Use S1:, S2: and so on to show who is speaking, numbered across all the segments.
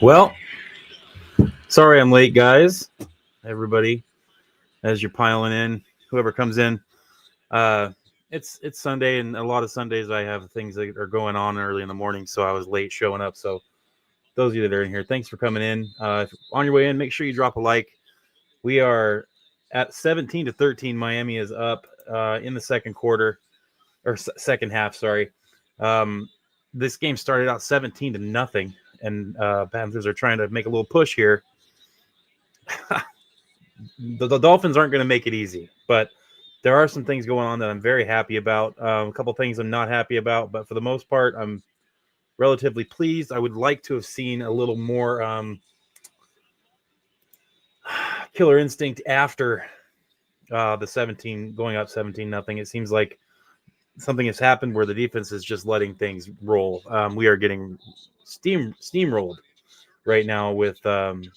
S1: Well, sorry I'm late, guys. Everybody, as you're piling in, whoever comes in, uh, it's Sunday, and a lot of Sundays I have things that are going on early in the morning, so I was late showing up. So those of you that are in here, thanks for coming in. If on your way in, make sure you drop a like. We are at 17-13. Miami is up in the second quarter or second half. Sorry. Um, this game started out 17-0, and Panthers are trying to make a little push here. the Dolphins aren't going to make it easy, but there are some things going on that I'm very happy about. A couple things I'm not happy about, but for the most part, I'm relatively pleased. I would like to have seen a little more killer instinct after the 17 going up 17-0. It seems like something has happened where the defense is just letting things roll. We are getting steamrolled right now with on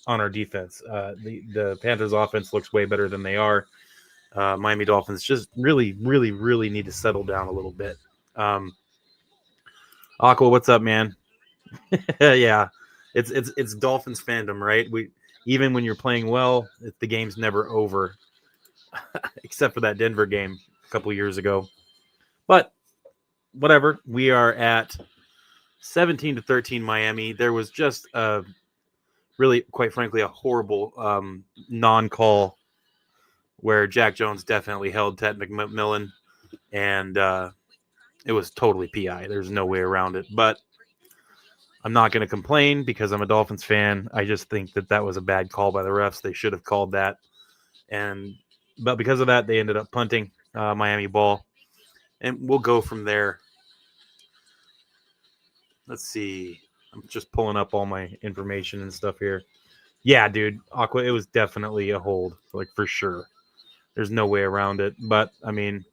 S1: our defense. The Panthers offense looks way better than they are. Miami Dolphins just really need to settle down a little bit. Aqua, what's up, man? Yeah, it's Dolphins fandom, right? Even when you're playing well, the game's never over, except for that Denver game a couple years ago. But whatever, we are at 17-13 Miami. There was just really, quite frankly, a horrible non-call where Jack Jones definitely held Ted McMillan, and it was totally PI. There's no way around it. But I'm not going to complain because I'm a Dolphins fan. I just think that was a bad call by the refs. They should have called that. But because of that, they ended up punting Miami ball. And we'll go from there. Let's see. I'm just pulling up all my information and stuff here. Yeah, dude. Aqua, it was definitely a hold, like for sure. There's no way around it. But, I mean,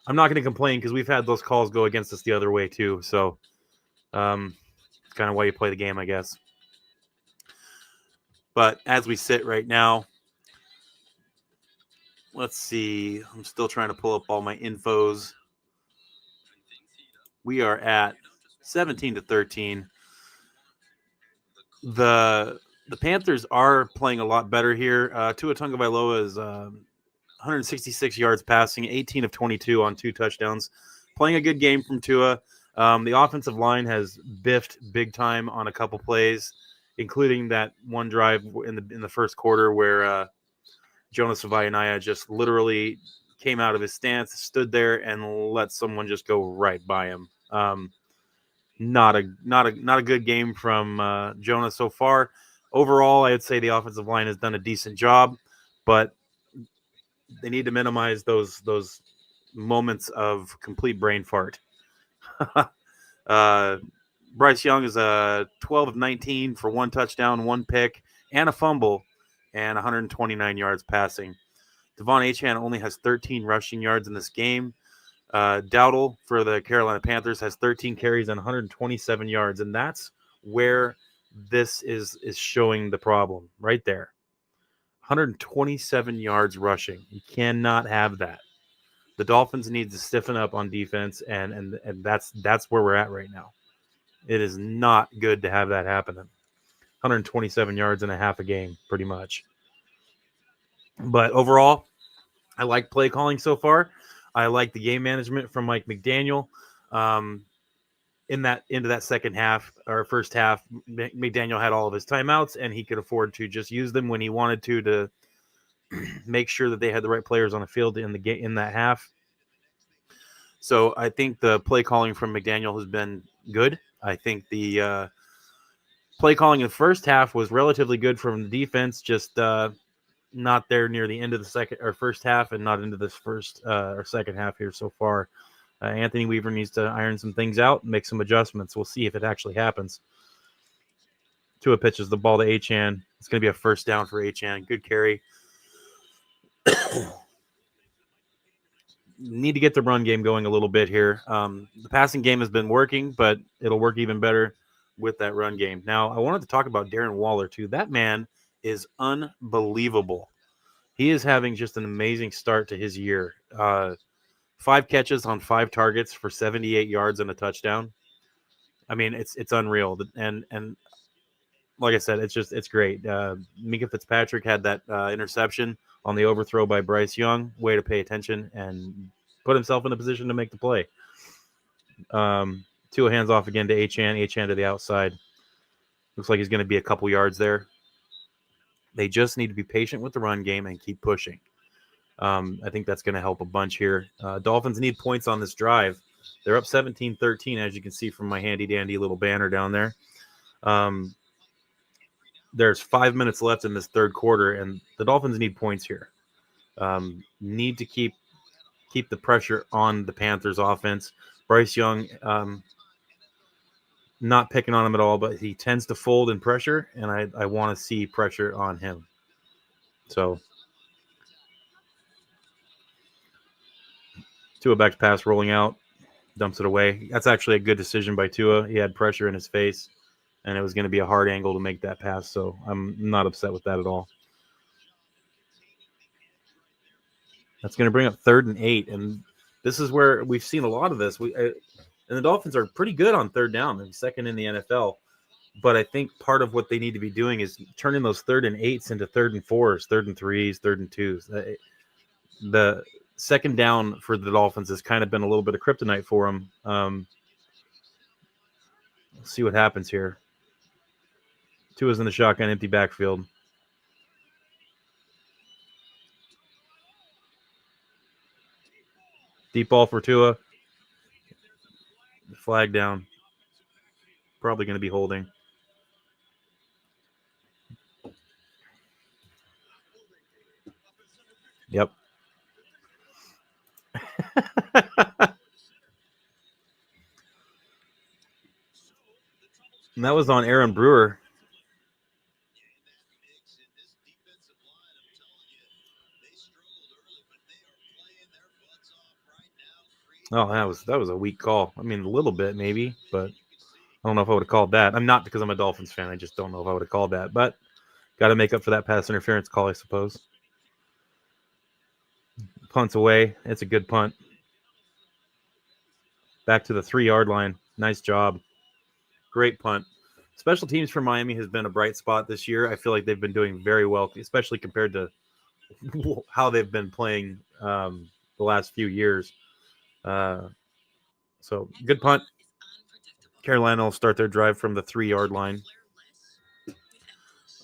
S1: I'm not going to complain because we've had those calls go against us the other way too. So, it's kind of why you play the game, I guess. But as we sit right now, let's see. I'm still trying to pull up all my infos. We are at 17-13. The Panthers are playing a lot better here. Tua Tagovailoa is 166 yards passing, 18 of 22 on 2 touchdowns. Playing a good game from Tua. The offensive line has biffed big time on a couple plays, including that one drive in the first quarter where Jonas Savaianaya just literally came out of his stance, stood there, and let someone just go right by him. Not a good game from Jonas so far. Overall, I'd say the offensive line has done a decent job, but they need to minimize those moments of complete brain fart. Bryce Young is 12 of 19 for 1 touchdown, 1 pick, and a fumble, and 129 yards passing. Devon Achane only has 13 rushing yards in this game. Dowdle for the Carolina Panthers has 13 carries and 127 yards, and that's where this is showing the problem right there. 127 yards rushing. You cannot have that. The Dolphins need to stiffen up on defense, and that's where we're at right now. It is not good to have that happen. 127 yards in a half a game, pretty much. But overall, I like play calling so far. I like the game management from Mike McDaniel. Into that second half or first half, McDaniel had all of his timeouts, and he could afford to just use them when he wanted to make sure that they had the right players on the field in that half. So I think the play calling from McDaniel has been good. I think the play calling in the first half was relatively good from the defense, just not there near the end of the second or first half, and not into this first or second half here so far. Anthony Weaver needs to iron some things out and make some adjustments. We'll see if it actually happens. Tua pitches the ball to Achane. It's going to be a first down for Achane. Good carry. Need to get the run game going a little bit here. The passing game has been working, but it'll work even better with that run game. Now, I wanted to talk about Darren Waller, too. That man is unbelievable. He is having just an amazing start to his year. 5 catches on 5 targets for 78 yards and a touchdown. I mean, it's unreal. And like I said, it's great. Minka Fitzpatrick had that interception on the overthrow by Bryce Young. Way to pay attention and put himself in a position to make the play. Tua hands off again to Achane. Achane to the outside. Looks like he's going to be a couple yards there. They just need to be patient with the run game and keep pushing. I think that's going to help a bunch here. Dolphins need points on this drive. They're up 17-13, as you can see from my handy-dandy little banner down there. There's 5 minutes left in this third quarter, and the Dolphins need points here. Need to keep the pressure on the Panthers offense. Bryce Young, not picking on him at all, but he tends to fold in pressure, and I want to see pressure on him. So Tua back to pass, rolling out, dumps it away. That's actually a good decision by Tua. He had pressure in his face, and it was going to be a hard angle to make that pass, so I'm not upset with that at all. That's going to bring up 3rd and 8, and this is where we've seen a lot of this. And the Dolphins are pretty good on 3rd down. They're second in the NFL, but I think part of what they need to be doing is turning those 3rd and 8s into 3rd and 4s, 3rd and 3s, 3rd and 2s. The second down for the Dolphins has kind of been a little bit of kryptonite for them. Let's see what happens here. Tua's in the shotgun, empty backfield. Deep ball for Tua. Flag down. Probably going to be holding. Yep. And that was on Aaron Brewer. Oh, that was a weak call. I mean, a little bit maybe, but I don't know if I would have called that. I'm not because I'm a Dolphins fan. I just don't know if I would have called that. But got to make up for that pass interference call, I suppose. Punts away. It's a good punt. Back to the 3-yard line. Nice job. Great punt. Special teams for Miami has been a bright spot this year. I feel like they've been doing very well, especially compared to how they've been playing the last few years. So good punt. Carolina will start their drive from the 3-yard line.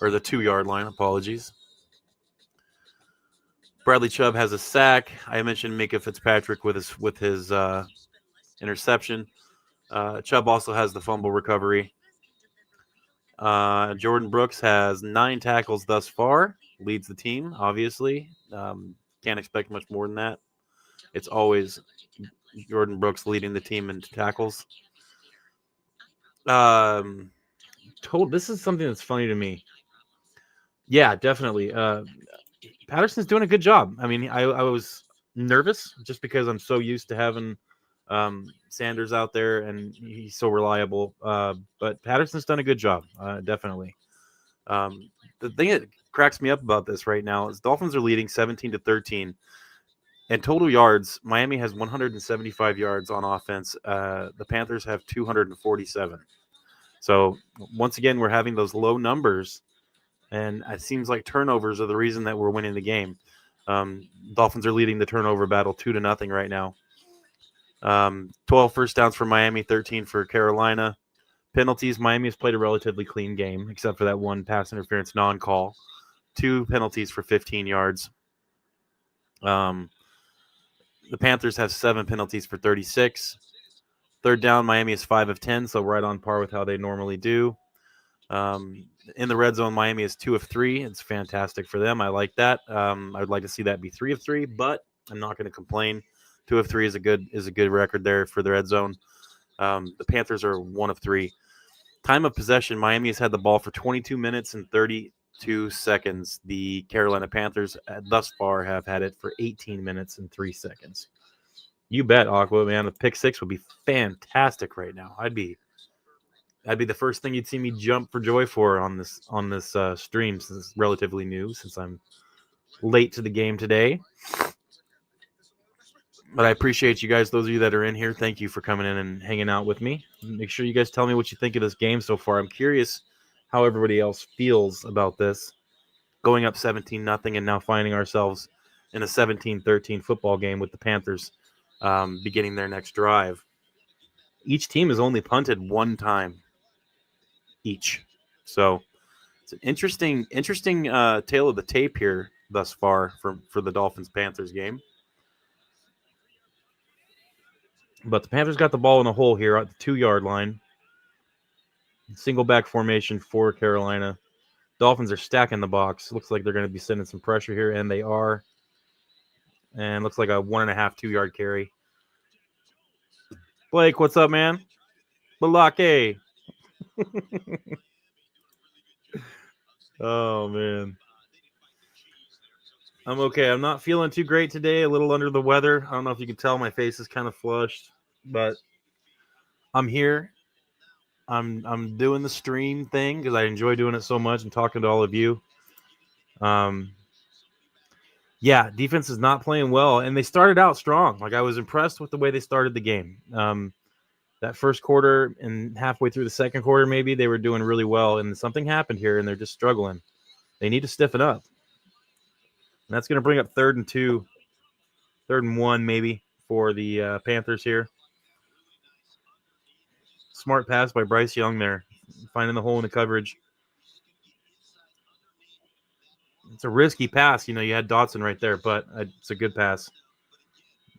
S1: Or the 2-yard line, apologies. Bradley Chubb has a sack. I mentioned Minka Fitzpatrick with his interception. Chubb also has the fumble recovery. Jordan Brooks has 9 tackles thus far. Leads the team, obviously. Can't expect much more than that. It's always Jordan Brooks leading the team in tackles. This is something that's funny to me. Yeah, definitely. Patterson's doing a good job. I mean, I was nervous just because I'm so used to having Sanders out there and he's so reliable. But Patterson's done a good job, definitely. The thing that cracks me up about this right now is Dolphins are leading 17-13. And total yards, Miami has 175 yards on offense. The Panthers have 247. So once again, we're having those low numbers. And it seems like turnovers are the reason that we're winning the game. Dolphins are leading the turnover battle 2-0 right now. 12 first downs for Miami, 13 for Carolina. Penalties, Miami has played a relatively clean game, except for that one pass interference non-call. 2 penalties for 15 yards. The Panthers have 7 penalties for 36. Third down, Miami is 5 of 10, so right on par with how they normally do. In the red zone, Miami is 2 of 3. It's fantastic for them. I like that. I would like to see that be 3 of 3, but I'm not going to complain. 2 of 3 is a good record there for the red zone. The Panthers are 1 of 3. Time of possession, Miami has had the ball for 22 minutes and 32 seconds. The Carolina Panthers thus far have had it for 18 minutes and 3 seconds. You bet, Aqua, man. A pick 6 would be fantastic right now. That'd be the first thing you'd see me jump for joy for on this stream, since it's relatively new, since I'm late to the game today. But I appreciate you guys, those of you that are in here. Thank you for coming in and hanging out with me. Make sure you guys tell me what you think of this game so far. I'm curious how everybody else feels about this. Going up 17-0 and now finding ourselves in a 17-13 football game with the Panthers beginning their next drive. Each team has only punted one time each. So it's an interesting tale of the tape here thus far for the Dolphins-Panthers game. But the Panthers got the ball in the hole here at the 2-yard line. Single back formation for Carolina. Dolphins are stacking the box. Looks like they're going to be sending some pressure here, and they are. And looks like a 1.5, 2-yard carry. Blake, what's up, man? Balake. Oh, man. I'm okay. I'm not feeling too great today. A little under the weather. I don't know if you can tell. My face is kind of flushed, but I'm here. I'm doing the stream thing because I enjoy doing it so much and talking to all of you. Yeah, defense is not playing well, and they started out strong. Like I was impressed with the way they started the game. That first quarter and halfway through the second quarter, maybe they were doing really well, and something happened here, and they're just struggling. They need to stiffen up, and that's going to bring up 3rd and 2, 3rd and 1, maybe for the Panthers here. Smart pass by Bryce Young there, finding the hole in the coverage. It's a risky pass. You had Dotson right there, but it's a good pass.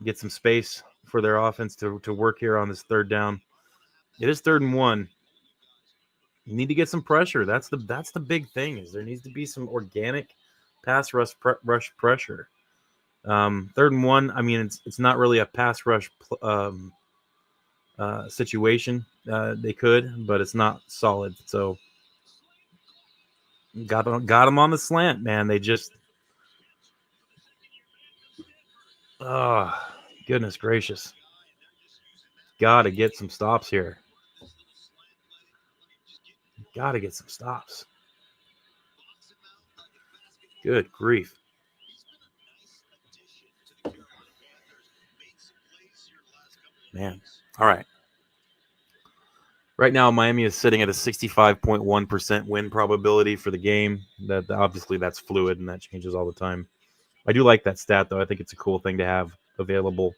S1: Get some space for their offense to work here on this 3rd down. It is 3rd and 1. You need to get some pressure. That's the big thing. Is there needs to be some organic pass rush pressure. 3rd and 1. I mean, it's not really a pass rush situation. They could, but it's not solid. So got them on the slant, man. They just, goodness gracious, got to get some stops here. Got to get some stops. Good grief. Man. All right. Right now, Miami is sitting at a 65.1% win probability for the game. That obviously that's fluid and that changes all the time. I do like that stat though. I think it's a cool thing to have available.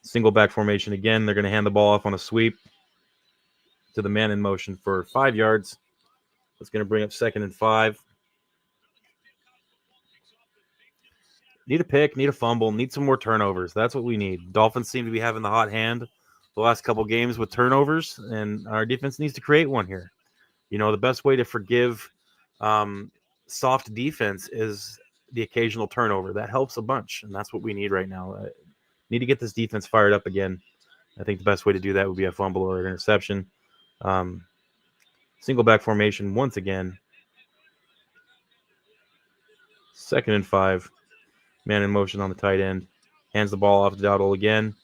S1: Single back formation again. They're going to hand the ball off on a sweep to the man in motion for 5 yards. That's going to bring up 2nd and 5. Need a pick, need a fumble, need some more turnovers. That's what we need. Dolphins seem to be having the hot hand the last couple games with turnovers, and our defense needs to create one here. The best way to forgive soft defense is the occasional turnover. That helps a bunch, and that's what we need right now. Need to get this defense fired up again. I think the best way to do that would be a fumble or an interception. Single back formation once again. 2nd and 5. Man in motion on the tight end. Hands the ball off to Dowdle again.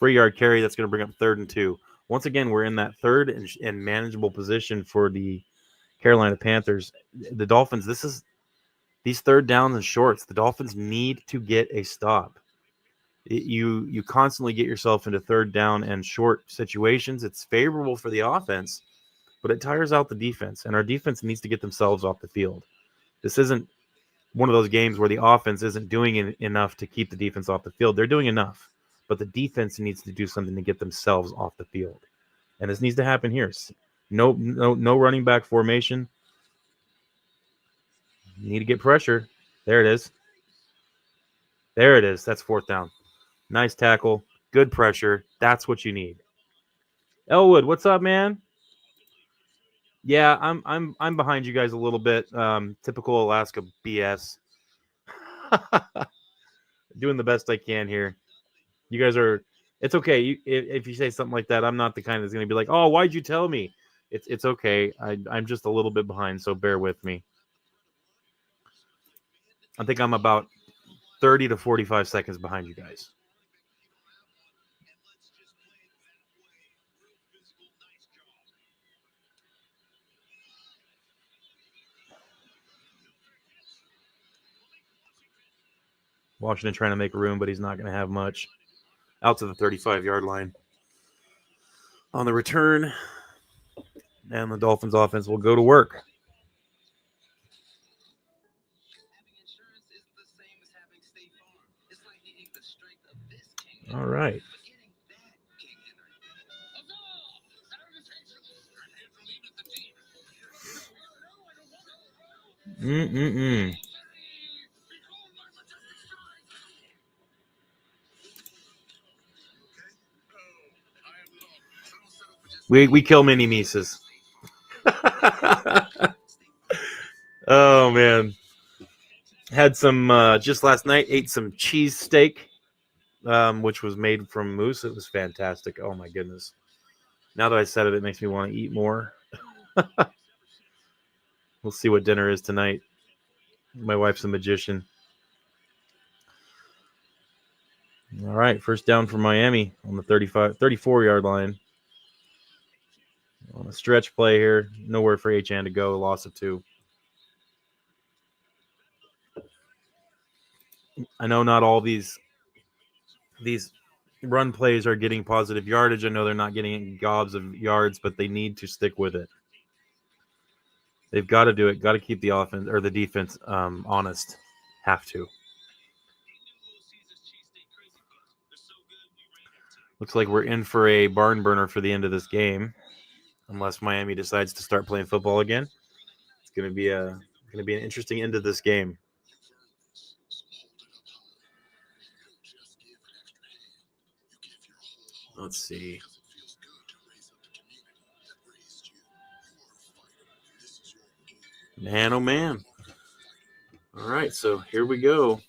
S1: 3-yard carry. That's going to bring up 3rd and 2. Once again, we're in that 3rd and manageable position for the Carolina Panthers. The Dolphins, these 3rd downs and shorts. The Dolphins need to get a stop. You constantly get yourself into 3rd down and short situations. It's favorable for the offense, but it tires out the defense, and our defense needs to get themselves off the field. This isn't one of those games where the offense isn't doing enough to keep the defense off the field. They're doing enough, but the defense needs to do something to get themselves off the field, and this needs to happen here. No running back formation. You need to get pressure. There it is. There it is. That's 4th down. Nice tackle. Good pressure. That's what you need. Elwood, what's up, man? Yeah, I'm behind you guys a little bit. Typical Alaska BS. Doing the best I can here. You guys are. It's okay. If you say something like that, I'm not the kind that's going to be like, "Oh, why'd you tell me?" It's okay. I'm just a little bit behind, so bear with me. I think I'm about 30 to 45 seconds behind you guys. Washington trying to make room, but he's not going to have much. Out to the 35-yard line. On the return, and the Dolphins offense will go to work. All right. We kill mini Mises. Oh man, had some just last night. Ate some cheese steak, which was made from moose. It was fantastic. Oh my goodness! Now that I said it, it makes me want to eat more. We'll see what dinner is tonight. My wife's a magician. All right, first down for Miami on the 34-yard line. On a stretch play here, nowhere for H-An to go, loss of 2. I know not all these run plays are getting positive yardage. I know they're not getting gobs of yards, but they need to stick with it. They've got to do it. Got to keep the offense or the defense honest. Have to. Looks like we're in for a barn burner for the end of this game, unless Miami decides to start playing football again. It's going to be an interesting end of this game. Let's see. Man, oh man. All right, so here we go.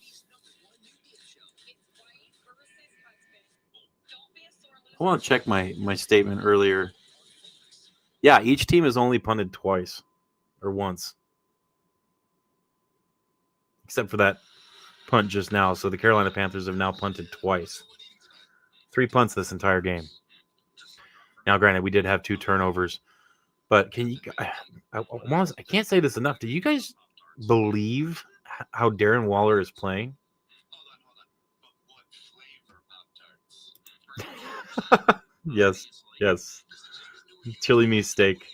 S1: I want to check my statement earlier. Yeah, each team has only punted twice or once, except for that punt just now. So the Carolina Panthers have now punted twice. 3 punts this entire game. Now, granted, we did have 2 turnovers, but can you? I can't say this enough. Do you guys believe how Darren Waller is playing? Yes. Chili me steak.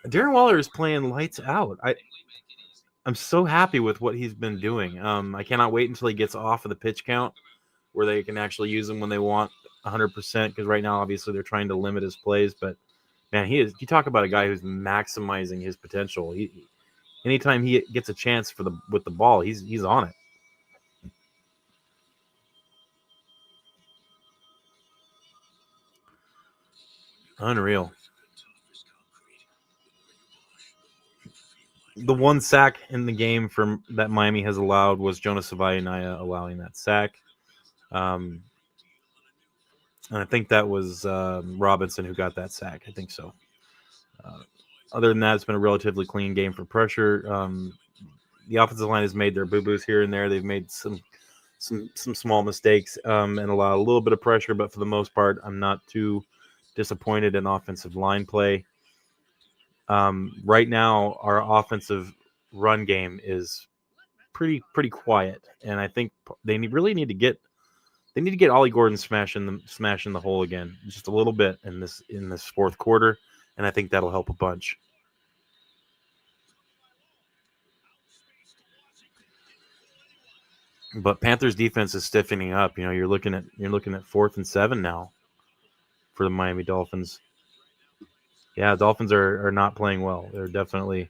S1: Darren Waller is playing lights out. I'm so happy with what he's been doing. I cannot wait until he gets off of the pitch count where they can actually use him when they want 100%, because right now, obviously, they're trying to limit his plays. But, man, you talk about a guy who's maximizing his potential. Anytime he gets a chance with the ball, he's on it. Unreal. The one sack in the game that Miami has allowed was Jonas Savaianaya allowing that sack. And I think that was Robinson who got that sack. I think so. Other than that, it's been a relatively clean game for pressure. The offensive line has made their boo-boos here and there. They've made some small mistakes and allowed a little bit of pressure, but for the most part, I'm not too disappointed in offensive line play. Right now, our offensive run game is pretty quiet, and I think they really need to get Ollie Gordon smashing the hole again just a little bit in this fourth quarter, and I think that'll help a bunch. But Panthers defense is stiffening up. You're looking at 4th and 7 now for the Miami Dolphins. Yeah, Dolphins are not playing well. They're definitely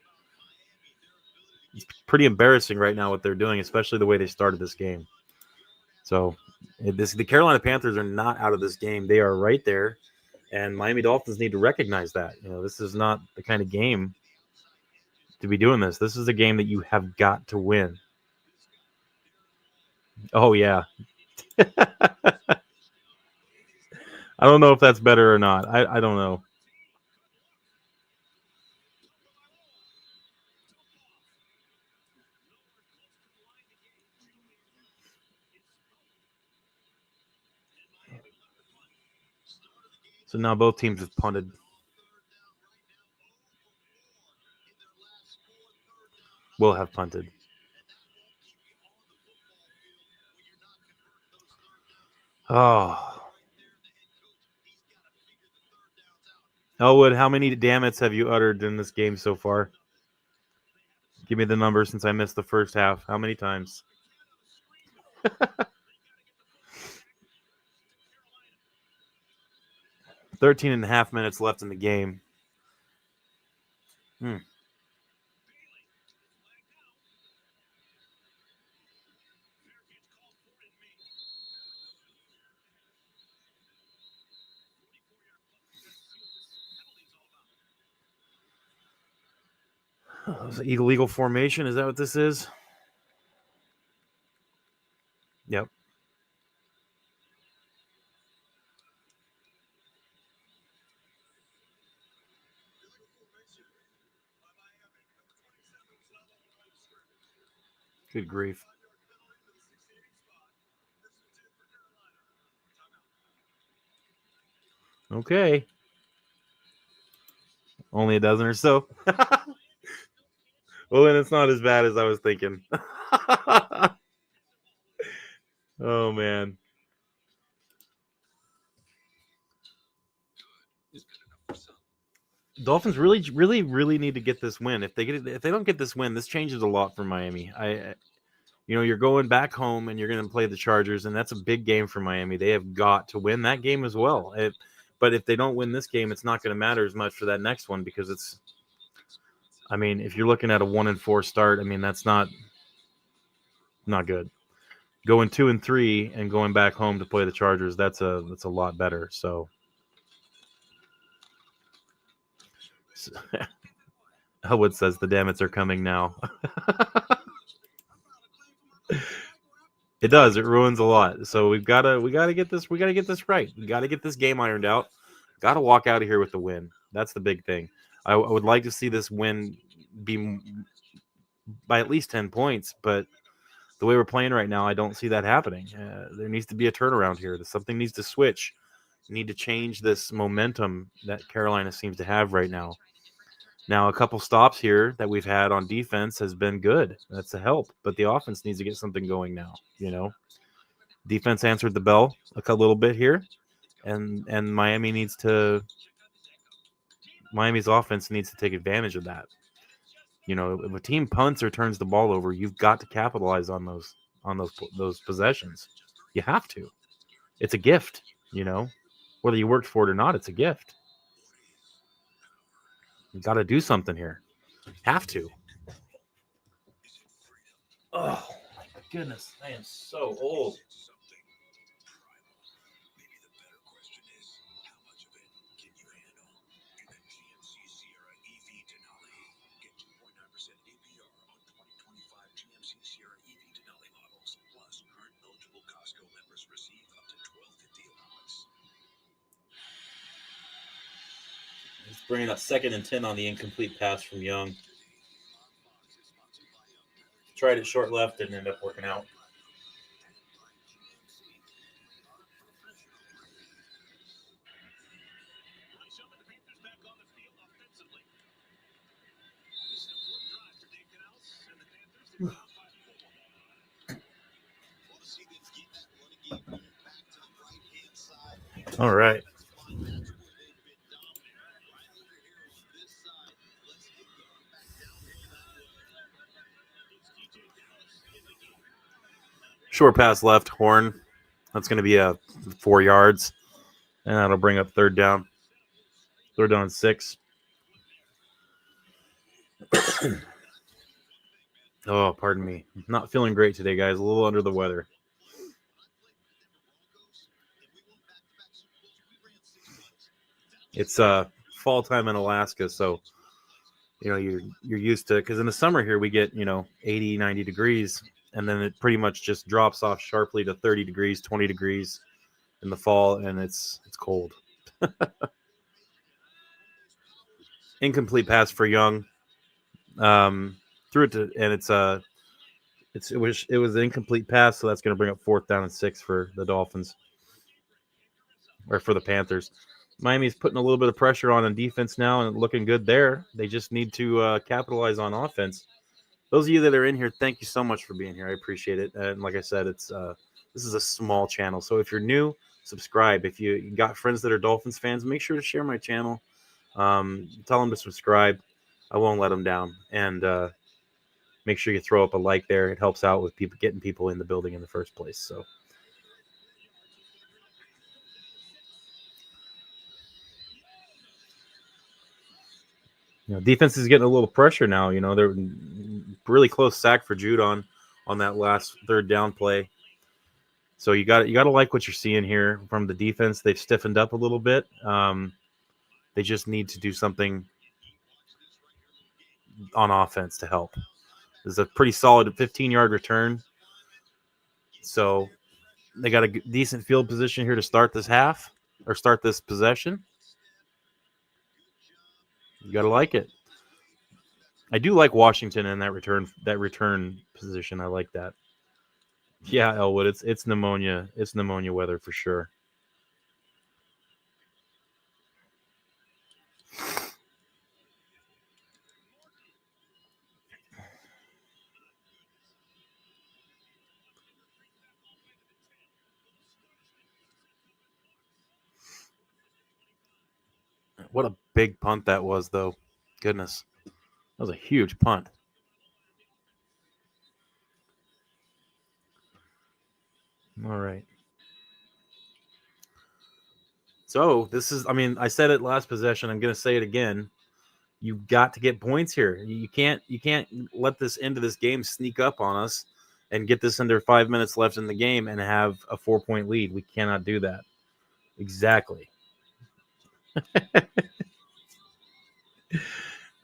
S1: – it's pretty embarrassing right now what they're doing, especially the way they started this game. So the Carolina Panthers are not out of this game. They are right there, and Miami Dolphins need to recognize that. This is not the kind of game to be doing this. This is a game that you have got to win. Oh, yeah. I don't know if that's better or not. I don't know. So now both teams have punted. Will have punted. Oh. Elwood, how many dammits have you uttered in this game so far? Give me the number since I missed the first half. How many times? 13 and a half minutes left in the game. Illegal formation. Is that what this is? Yep. Good grief. Okay. Only a dozen or so. Well, then it's not as bad as I was thinking. Oh, man. Dolphins really need to get this win. If they don't get this win, this changes a lot for Miami. You're going back home and you're going to play the Chargers, and that's a big game for Miami. They have got to win that game as well. But if they don't win this game, it's not going to matter as much for that next one because if you're looking at a 1-4 start, that's not good. Going 2-3 and going back home to play the Chargers, that's a lot better. So Elwood says the dammits are coming now. It does. It ruins a lot. So we gotta get this. We gotta get this right. We gotta get this game ironed out. Gotta walk out of here with the win. That's the big thing. I would like to see this win be by at least 10 points, but the way we're playing right now, I don't see that happening. There needs to be a turnaround here. Something needs to switch. We need to change this momentum that Carolina seems to have right now. Now, a couple stops here that we've had on defense has been good. That's a help. But the offense needs to get something going now, Defense answered the bell a little bit here, and Miami's offense needs to take advantage of that. If a team punts or turns the ball over, you've got to capitalize on those possessions. You have to. It's a gift, Whether you worked for it or not, it's a gift. You got to do something here. Have to. Oh, my goodness. I am so old. He's bringing up 2nd and 10 on the incomplete pass from Young. Tried it short left, didn't end up working out. All right. Short pass left, Horn. That's going to be a 4 yards, and that'll bring up third down. Third down and 6. Oh, pardon me. Not feeling great today, guys. A little under the weather. It's fall time in Alaska, so you're used to, because in the summer here we get 80, 90 degrees, and then it pretty much just drops off sharply to 30 degrees, 20 degrees in the fall, and it's cold. Incomplete pass for Young. Threw it to, and it was an incomplete pass, so that's going to bring up 4th down and 6 for the Dolphins, or for the Panthers. Miami's putting a little bit of pressure on defense now and looking good there. They just need to capitalize on offense. Those of you that are in here, thank you so much for being here. I appreciate it. And like I said, this This is a small channel. So if you're new, subscribe. If you got friends that are Dolphins fans, make sure to share my channel. Tell them to subscribe. I won't let them down. And make sure you throw up a like there. It helps out with people getting people in the building in the first place. So. Defense is getting a little pressure now. They're really close sack for Judon on that last third down play. So you got to like what you're seeing here from the defense. They've stiffened up a little bit. They just need to do something on offense to help. This is a pretty solid 15-yard return. So they got a decent field position here to start this half or start this possession. You got to like it. I do like Washington in that return position. I like that. Yeah, Elwood, it's pneumonia. It's pneumonia weather for sure. What a big punt that was, though. Goodness. That was a huge punt. All right. So this is, I said it last possession. I'm going to say it again. You've got to get points here. You can't let this end of this game sneak up on us and get this under 5 minutes left in the game and have a 4-point lead. We cannot do that. Exactly.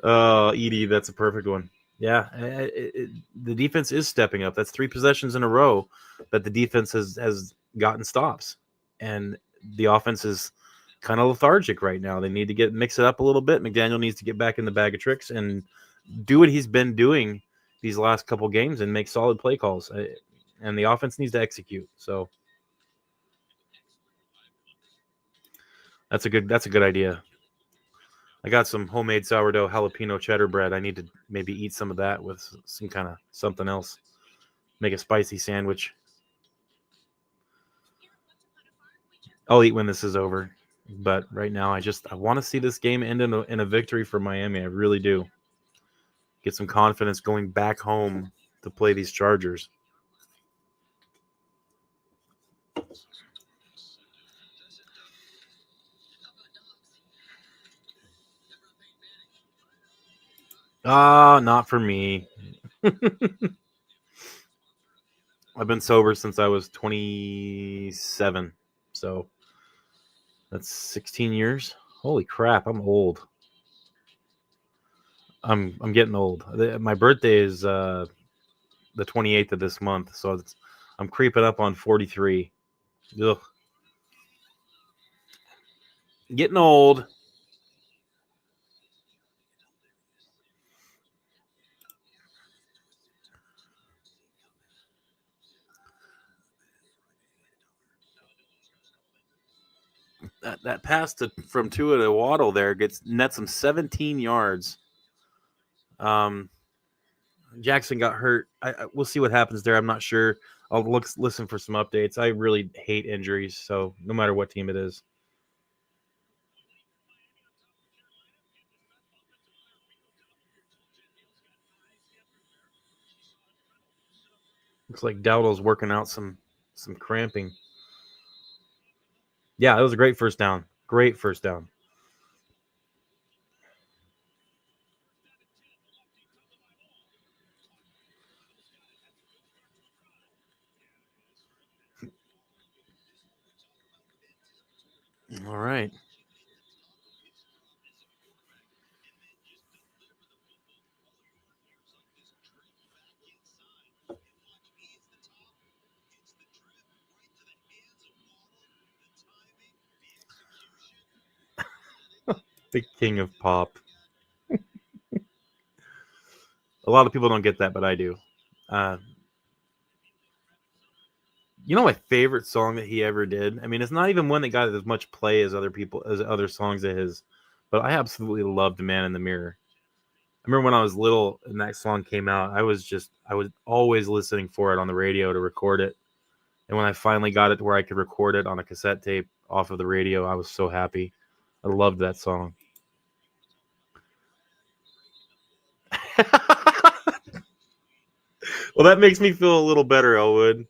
S1: Edie, that's a perfect one. Yeah, the defense is stepping up. That's 3 possessions in a row that the defense has gotten stops, and the offense is kind of lethargic right now. They need to mix it up a little bit. McDaniel needs to get back in the bag of tricks and do what he's been doing these last couple games and make solid play calls. And the offense needs to execute. So that's a good idea. I got some homemade sourdough jalapeno cheddar bread. I need to maybe eat some of that with some kind of something else. Make a spicy sandwich. I'll eat when this is over. But right now, I want to see this game end in a victory for Miami. I really do. Get some confidence going back home to play these Chargers. Not for me. I've been sober since I was 27. So that's 16 years. Holy crap, I'm old. I'm getting old. My birthday is the 28th of this month, so I'm creeping up on 43. Ugh. Getting old. That pass from Tua to Waddle there nets him 17 yards. Jackson got hurt. We'll see what happens there. I'm not sure. I'll listen for some updates. I really hate injuries, so no matter what team it is. Looks like Dowdle's working out some cramping. Yeah, it was a great first down. Great first down. All right. The king of pop. A lot of people don't get that, but I do. My favorite song that he ever did? It's not even one that got as much play as other songs of his, but I absolutely loved Man in the Mirror. I remember when I was little and that song came out, I was always listening for it on the radio to record it. And when I finally got it to where I could record it on a cassette tape off of the radio, I was so happy. I loved that song. Well, that makes me feel a little better, Elwood.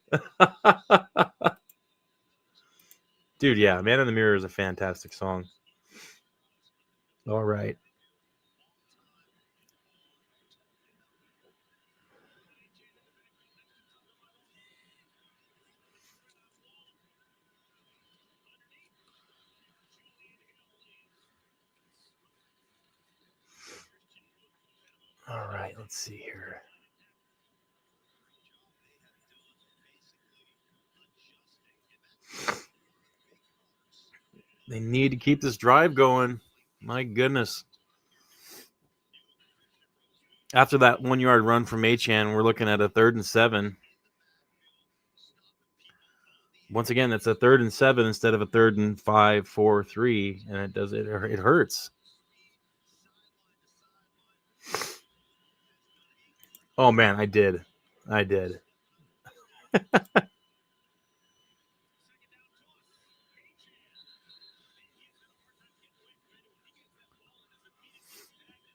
S1: Dude, yeah, Man in the Mirror is a fantastic song. All right. All right, let's see here. They need to keep this drive going. My goodness. After that 1 yard run from Achan, we're looking at a 3rd and 7. Once again, it's a 3rd and 7 instead of a 3rd and 5, 4, 3, and it hurts. Oh man, I did.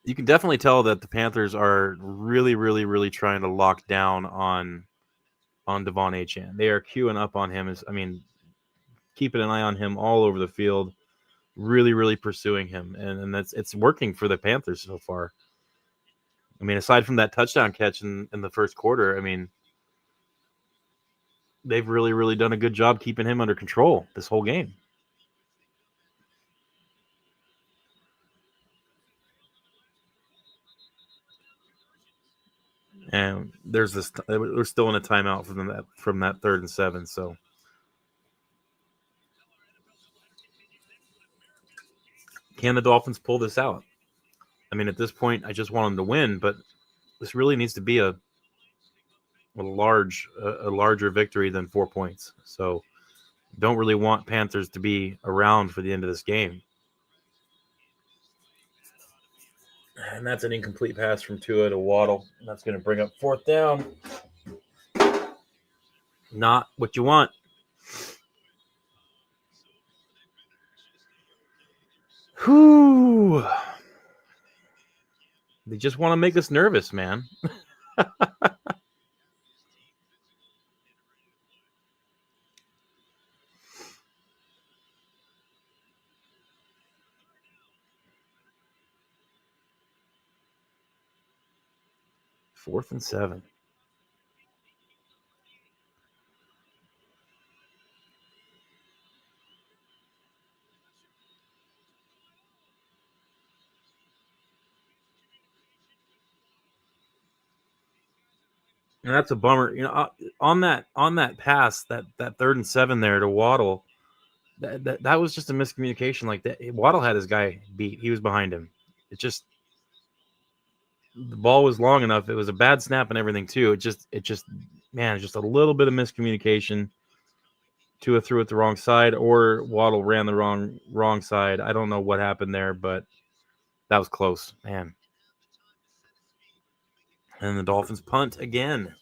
S1: You can definitely tell that the Panthers are really, really, really trying to lock down on Devon Achane. They are queuing up on him. Keeping an eye on him all over the field, really, really pursuing him, and it's working for the Panthers so far. I mean, aside from that touchdown catch in the first quarter, I mean, they've really, really done a good job keeping him under control this whole game. And there's this. We're still in a timeout from that 3rd and 7. So can the Dolphins pull this out? I mean, at this point, I just want them to win, but this really needs to be a larger victory than 4 points. So don't really want Panthers to be around for the end of this game. And that's an incomplete pass from Tua to Waddle. That's going to bring up 4th down. Not what you want. Whew. They just want to make us nervous, man. Fourth and 7. And that's a bummer. On that pass, that 3rd and 7 there to Waddle, that was just a miscommunication. Like that, Waddle had his guy beat. He was behind him. It just the ball was long enough. It was a bad snap and everything too. Just a little bit of miscommunication. Tua threw it the wrong side, or Waddle ran the wrong side. I don't know what happened there, but that was close, man. And the Dolphins punt again.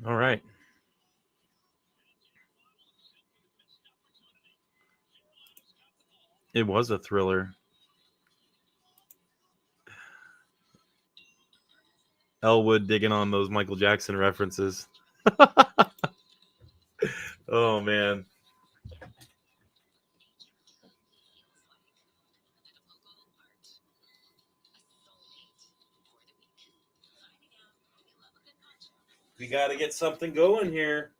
S1: All right. It was a thriller. Elwood digging on those Michael Jackson references. Oh, man. We got to get something going here.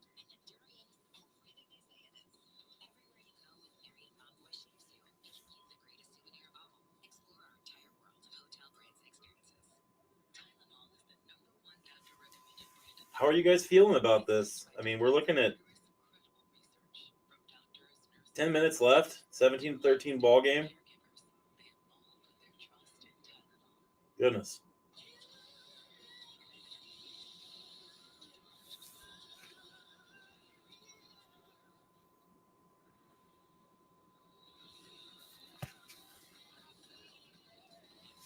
S1: How are you guys feeling about this? I mean, we're looking at 10 minutes left, 17-13 ball game. Goodness.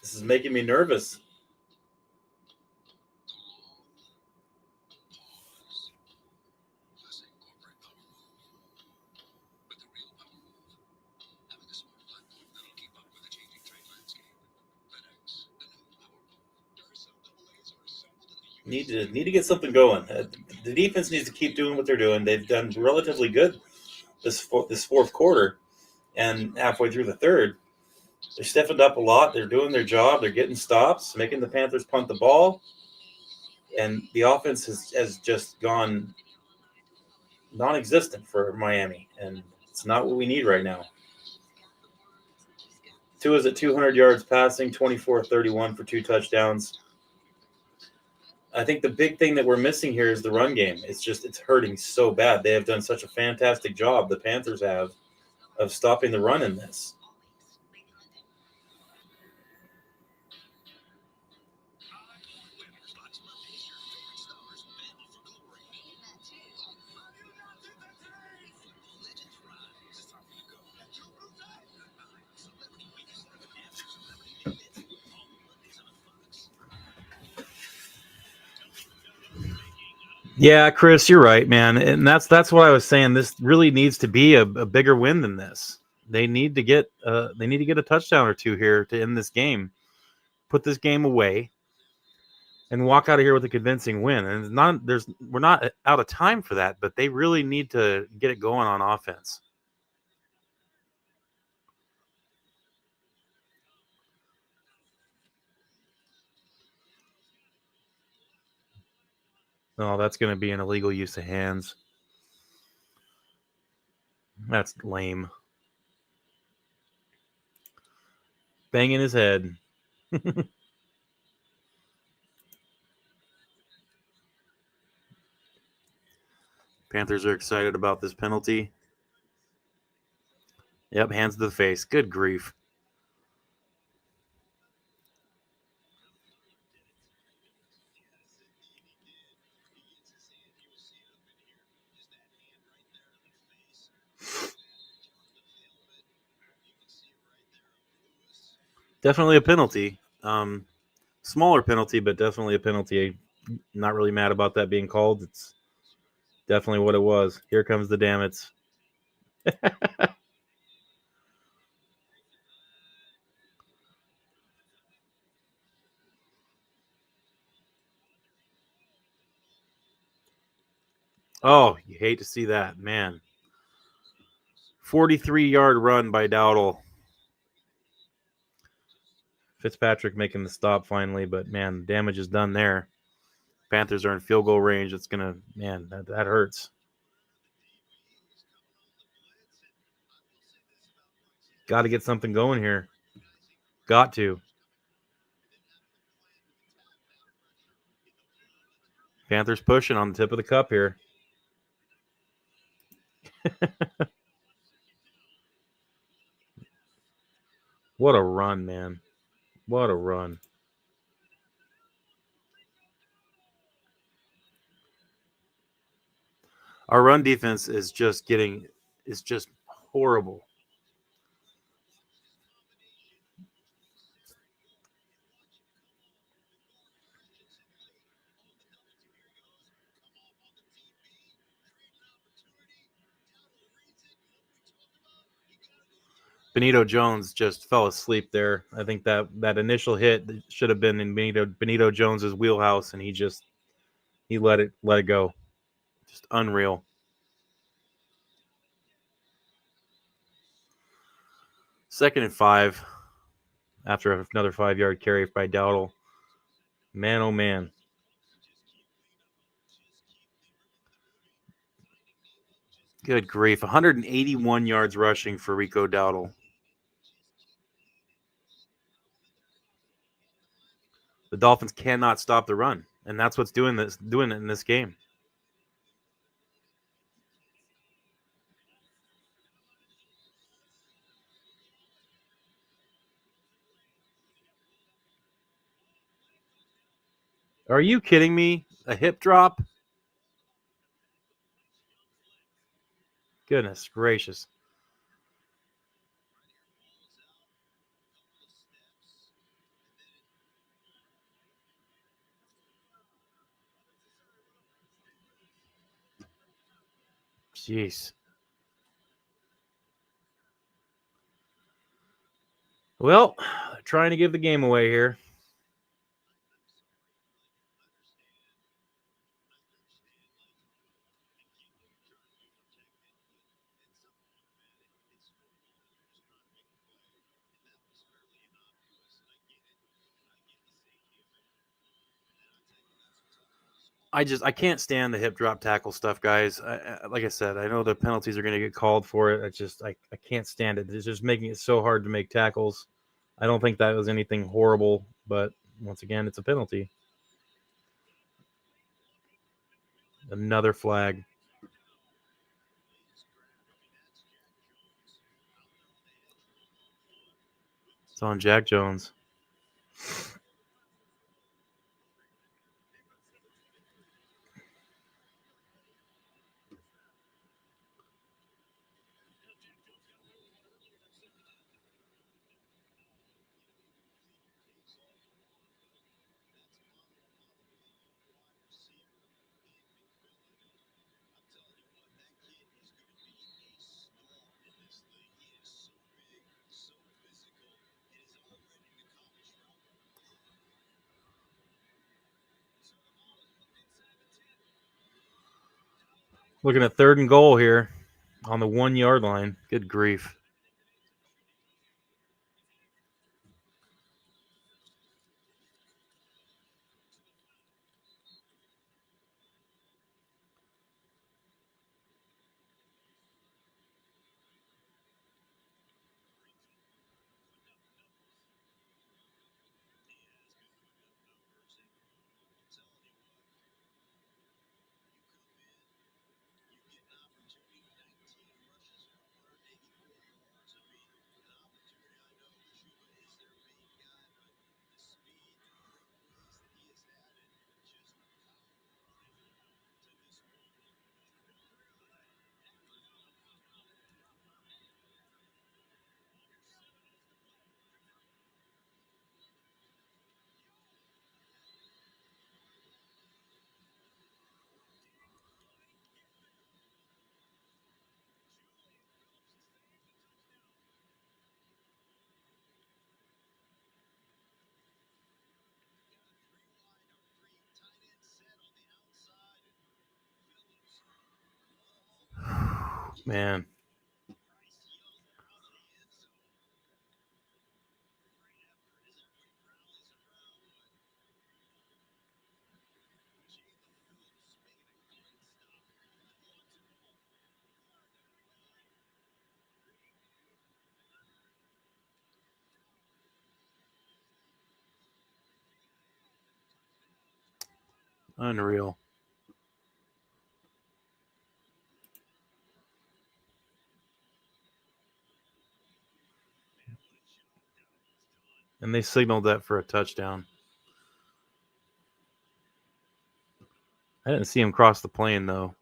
S1: This is making me nervous. Need to get something going. The defense needs to keep doing what they're doing. They've done relatively good this fourth quarter, and halfway through the third, they stiffened up a lot. They're doing their job. They're getting stops, making the Panthers punt the ball, and the offense has just gone non-existent for Miami, and it's not what we need right now. Tua's at 200 yards passing, 24-31 for 2 touchdowns. I think the big thing that we're missing here is the run game. It's hurting so bad. They have done such a fantastic job, the Panthers have, of stopping the run in this. Yeah, Chris, you're right, man, and that's what I was saying. This really needs to be a bigger win than this. They need to get a touchdown or two here to end this game, put this game away, and walk out of here with a convincing win. And we're not out of time for that, but they really need to get it going on offense. Oh, that's going to be an illegal use of hands. That's lame. Banging his head. Panthers are excited about this penalty. Yep, hands to the face. Good grief. Definitely a penalty. Smaller penalty, but definitely a penalty. Not really mad about that being called. It's definitely what it was. Here comes the damage. Oh, you hate to see that, man. 43-yard run by Dowdle. Fitzpatrick making the stop finally, but man, damage is done there. Panthers are in field goal range. It's gonna, man, that hurts. Got to get something going here. Got to. Panthers pushing on the tip of the cup here. What a run, man. What a run. Our run defense is just horrible. Benito Jones just fell asleep there. I think that initial hit should have been in Benito Jones's wheelhouse, and he let it go. Just unreal. Second and 5 after another 5-yard carry by Dowdle. Man, oh man. Good grief. 181 yards rushing for Rico Dowdle. The Dolphins cannot stop the run, and that's what's doing it in this game. Are you kidding me? A hip drop? Goodness gracious. Jeez. Well, trying to give the game away here. I can't stand the hip drop tackle stuff, guys. Like I said, I know the penalties are going to get called for it. I can't stand it. It's just making it so hard to make tackles. I don't think that was anything horrible, but once again, it's a penalty. Another flag. It's on Jack Jones. Looking at 3rd and goal here on the 1 yard line. Good grief. Man. Unreal. And they signaled that for a touchdown. I didn't see him cross the plane, though.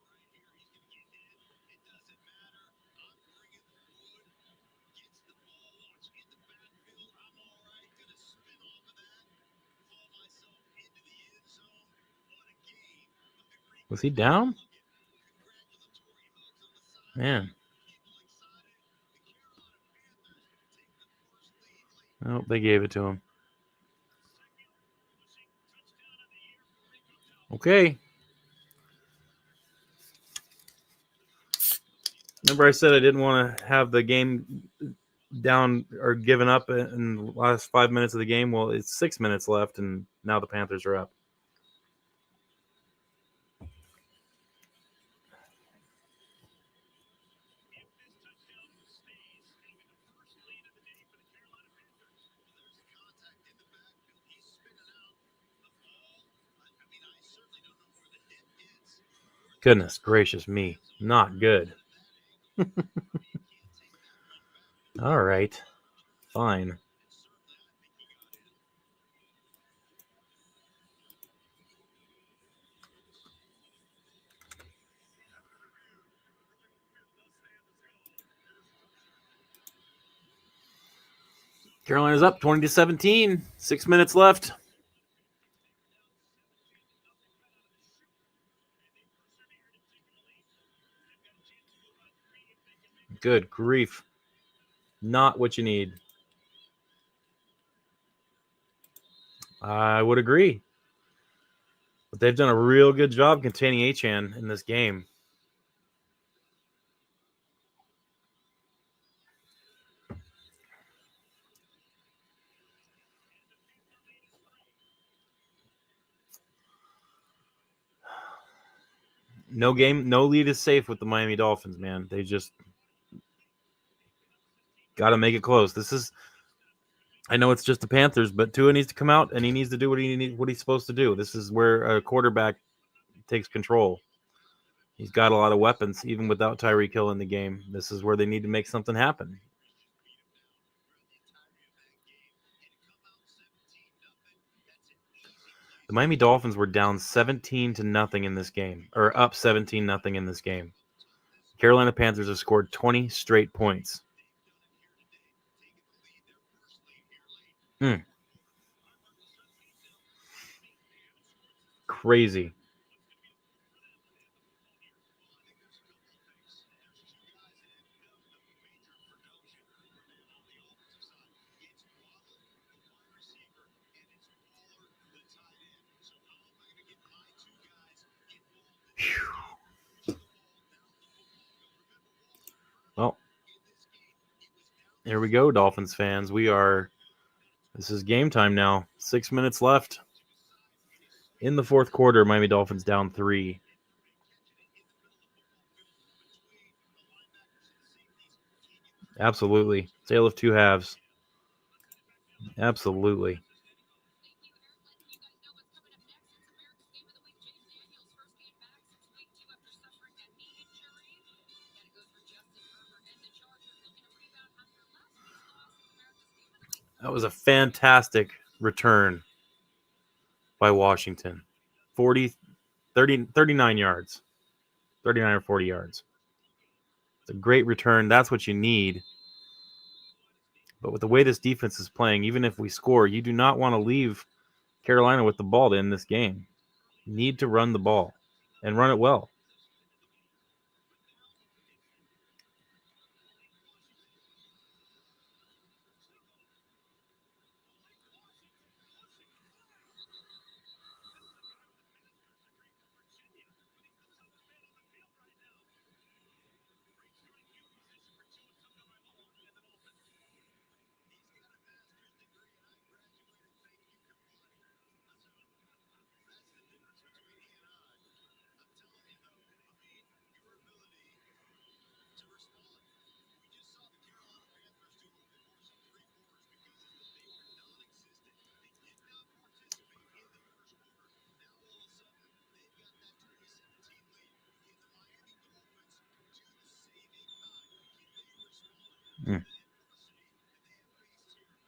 S1: Was he down? Man. Oh, they gave it to him. Okay. Remember I said I didn't want to have the game down or given up in the last 5 minutes of the game? Well, it's 6 minutes left, and now the Panthers are up. Goodness gracious me. Not good. All right. Fine. Carolina's up 20-17. 6 minutes left. Good grief. Not what you need. I would agree. But they've done a real good job containing Achane in this game. No lead is safe with the Miami Dolphins, man. They just got to make it close. I know it's just the Panthers, but Tua needs to come out and he needs to do what he's supposed to do. This is where a quarterback takes control. He's got a lot of weapons, even without Tyreek Hill in the game. This is where they need to make something happen. The Miami Dolphins were down 17-0 in this game, or up 17-0 in this game. Carolina Panthers have scored 20 straight points. Crazy. Well, here we go, Dolphins fans. This is game time now. 6 minutes left. In the fourth quarter, Miami Dolphins down 3. Absolutely. Tale of two halves. Absolutely. That was a fantastic return by Washington. 39 yards. 39 or 40 yards. It's a great return. That's what you need. But with the way this defense is playing, even if we score, you do not want to leave Carolina with the ball to end this game. You need to run the ball and run it well.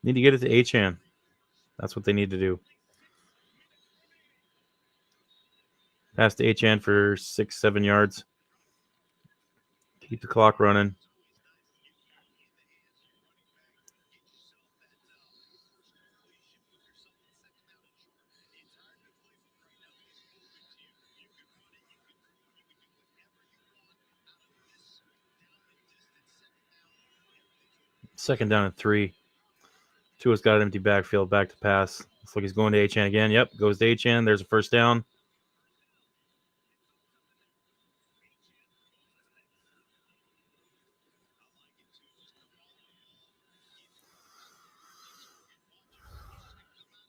S1: Need to get it to Achane. That's what they need to do. Pass to Achane for 6-7 yards. Keep the clock running. Second down and 3. Tua's got an empty backfield, back to pass. Looks like he's going to Achane again. Yep, goes to Achane. There's a first down.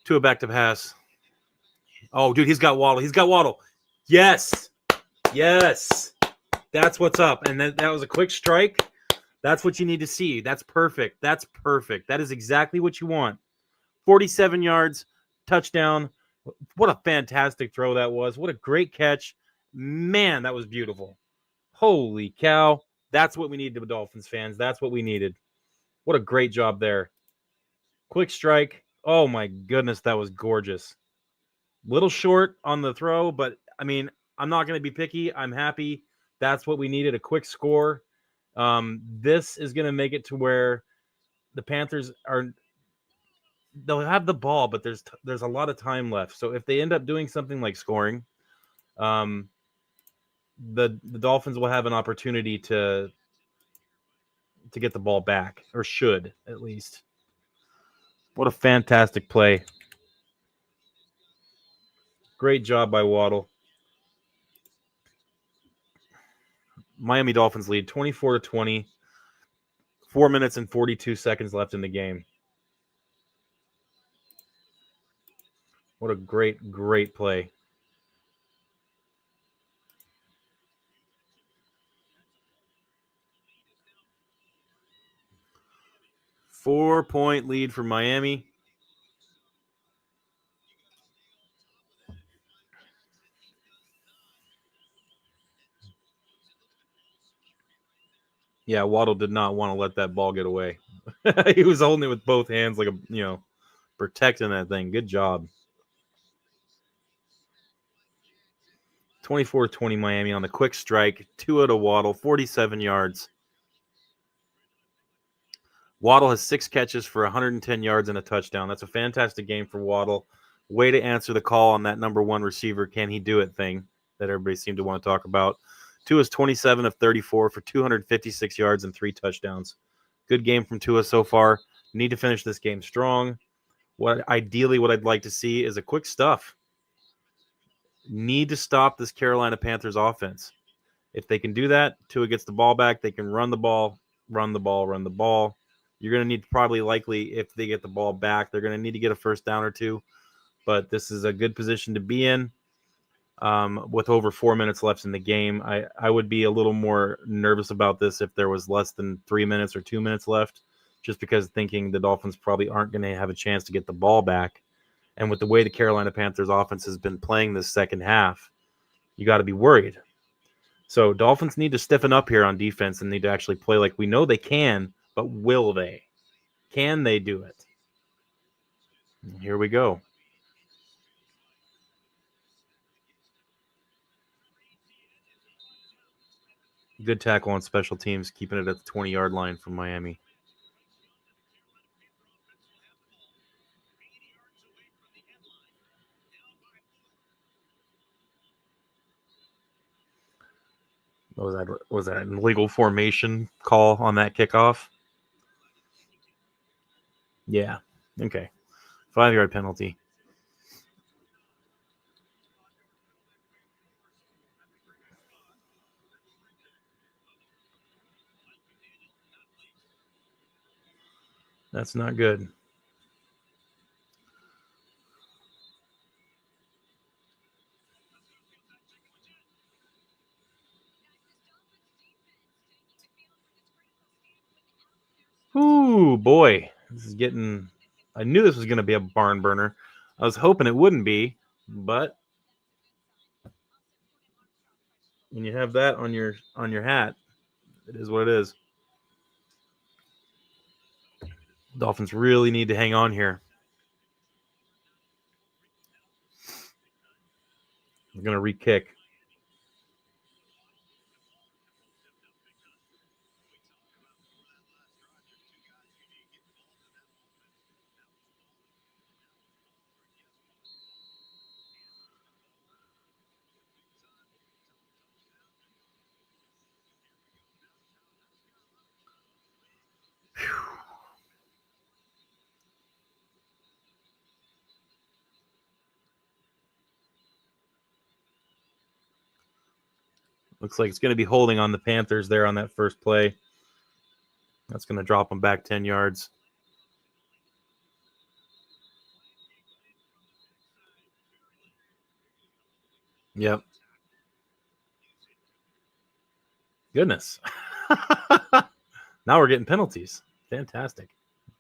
S1: Tua back to pass. Oh, dude, he's got Waddle. Yes. That's what's up. And that was a quick strike. That's what you need to see. That's perfect. That is exactly what you want. 47 yards, touchdown. What a fantastic throw that was. What a great catch. Man, that was beautiful. Holy cow. That's what we needed, Dolphins fans. That's what we needed. What a great job there. Quick strike. Oh, my goodness, that was gorgeous. Little short on the throw, but, I mean, I'm not going to be picky. I'm happy. That's what we needed, a quick score. This is going to make it to where the Panthers they'll have the ball, but there's a lot of time left. So if they end up doing something like scoring, the Dolphins will have an opportunity to to get the ball back, or should at least. What a fantastic play. Great job by Waddle. Miami Dolphins lead 24-20. 4 minutes and 42 seconds left in the game. What a great, great play. Four-point lead for Miami. Yeah, Waddle did not want to let that ball get away. He was holding it with both hands, like protecting that thing. Good job. 24-20 Miami on the quick strike. Tua to Waddle, 47 yards. Waddle has 6 catches for 110 yards and a touchdown. That's a fantastic game for Waddle. Way to answer the call on that number one receiver, can he do it thing that everybody seemed to want to talk about. Tua's 27 of 34 for 256 yards and 3 touchdowns. Good game from Tua so far. Need to finish this game strong. What I'd like to see is a quick stuff. Need to stop this Carolina Panthers offense. If they can do that, Tua gets the ball back. They can run the ball. You're going to need likely, if they get the ball back, they're going to need to get a first down or two. But this is a good position to be in with over 4 minutes left in the game. I would be a little more nervous about this if there was less than 3 minutes or 2 minutes left, just because thinking the Dolphins probably aren't going to have a chance to get the ball back. And with the way the Carolina Panthers offense has been playing this second half, you got to be worried. So Dolphins need to stiffen up here on defense and need to actually play like we know they can, but will they? Can they do it? Here we go. Good tackle on special teams, keeping it at the 20-yard line from Miami. Was that an illegal formation call on that kickoff? Yeah. Okay. 5-yard penalty. That's not good. Ooh, boy. This is getting... I knew this was going to be a barn burner. I was hoping it wouldn't be, but when you have that on your hat, it is what it is. Dolphins really need to hang on here. They're going to re-kick. Looks like it's going to be holding on the Panthers there on that first play. That's going to drop them back 10 yards. Yep. Goodness. Now we're getting penalties. Fantastic.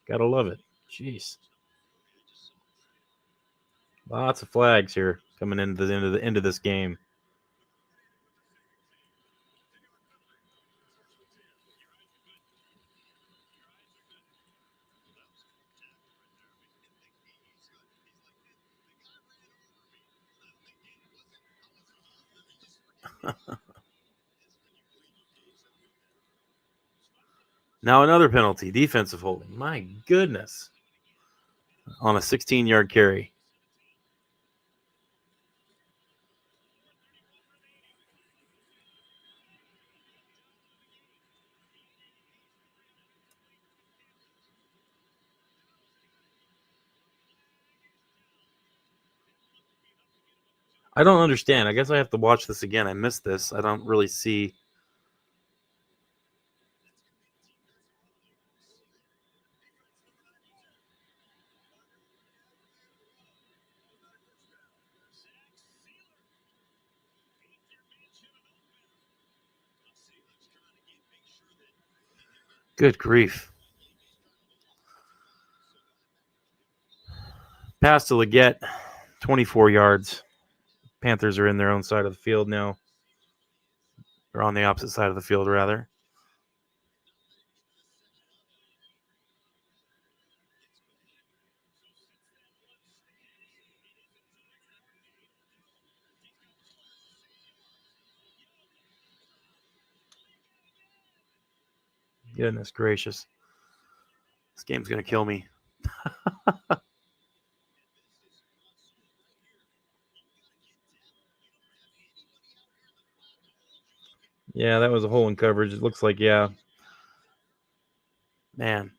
S1: Gotta love it. Jeez. Lots of flags here coming into the end of this game. Now another penalty, defensive holding. My goodness. On a 16-yard carry. I don't understand. I guess I have to watch this again. I missed this. I don't really see. Good grief. Pass to Leggett, 24 yards. Panthers are in their own side of the field now. Or on the opposite side of the field, rather. Goodness gracious. This game's going to kill me. Yeah, that was a hole in coverage. It looks like, yeah. Man.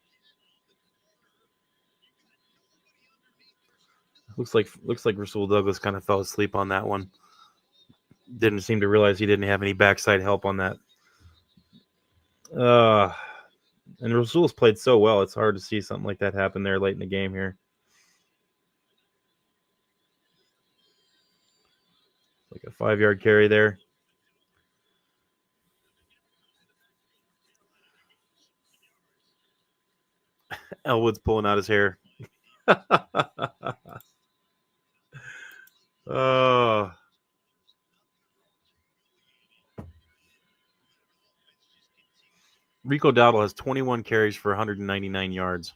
S1: Looks like Rasul Douglas kind of fell asleep on that one. Didn't seem to realize he didn't have any backside help on that. And Rasul's played so well. It's hard to see something like that happen there late in the game here. Like a 5-yard carry there. Elwood's pulling out his hair. Oh. Rico Dowdle has 21 carries for 199 yards.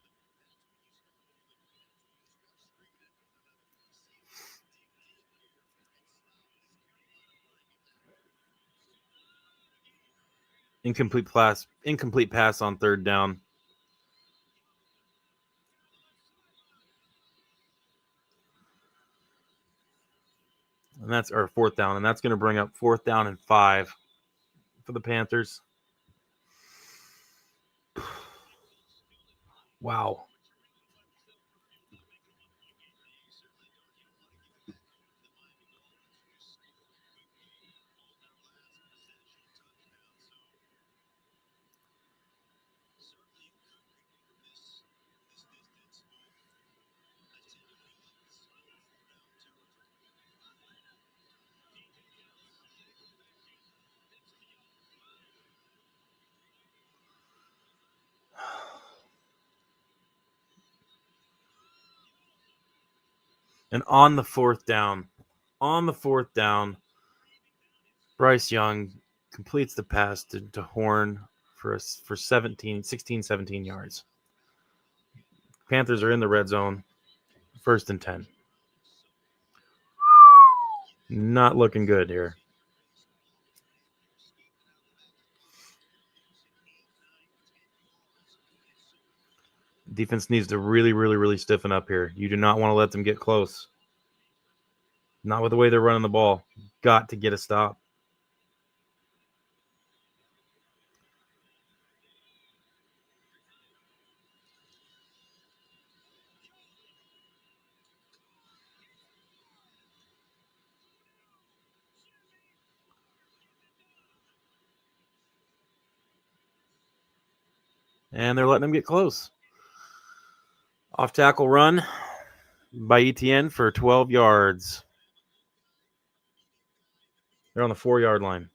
S1: Incomplete pass on third down. And that's our fourth down. And that's going to bring up 4th down and 5 for the Panthers. Wow. And on the fourth down, Bryce Young completes the pass to Horn for 16, 17 yards. Panthers are in the red zone, 1st and 10. Not looking good here. Defense needs to really, really, really stiffen up here. You do not want to let them get close. Not with the way they're running the ball. Got to get a stop. And they're letting them get close. Off tackle run by ETN for 12 yards. They're on the 4-yard line.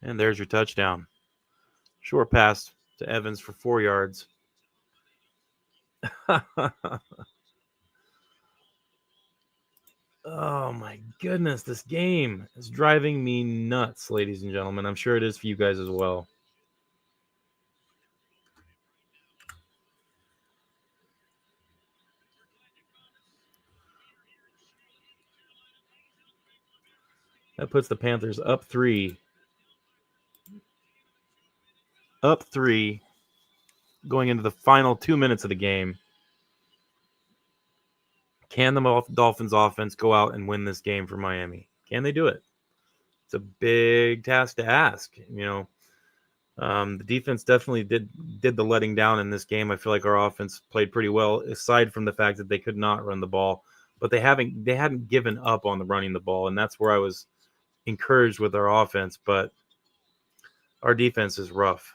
S1: And there's your touchdown. Short pass to Evans for 4 yards. Oh my goodness, this game is driving me nuts, ladies and gentlemen. I'm sure it is for you guys as well. That puts the Panthers up three. Up three. Going into the final 2 minutes of the game. Can the Dolphins offense go out and win this game for Miami? Can they do it? It's a big task to ask. The defense definitely did the letting down in this game. I feel like our offense played pretty well, aside from the fact that they could not run the ball, but they hadn't given up on the running the ball, and that's where I was encouraged with our offense. But our defense is rough.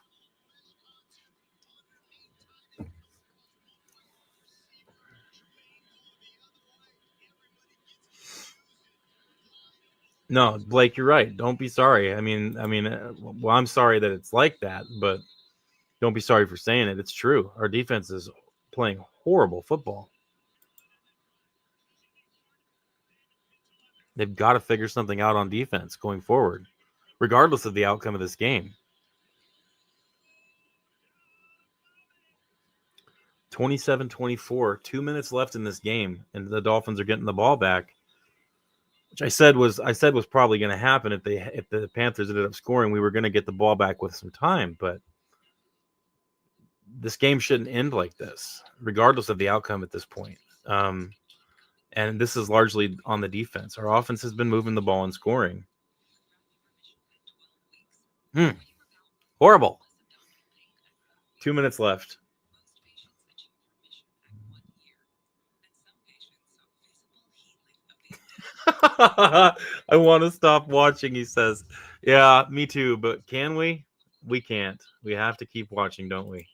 S1: No, Blake, you're right. Don't be sorry. Well, I'm sorry that it's like that, but don't be sorry for saying it. It's true. Our defense is playing horrible football. They've got to figure something out on defense going forward, regardless of the outcome of this game. 27-24, 2 minutes left in this game, and the Dolphins are getting the ball back, which I said was probably going to happen if the Panthers ended up scoring. We were going to get the ball back with some time, but this game shouldn't end like this, regardless of the outcome at this point. And this is largely on the defense. Our offense has been moving the ball and scoring. Horrible. 2 minutes left. I want to stop watching, he says. Yeah, me too, but can we? We can't. We have to keep watching, don't we?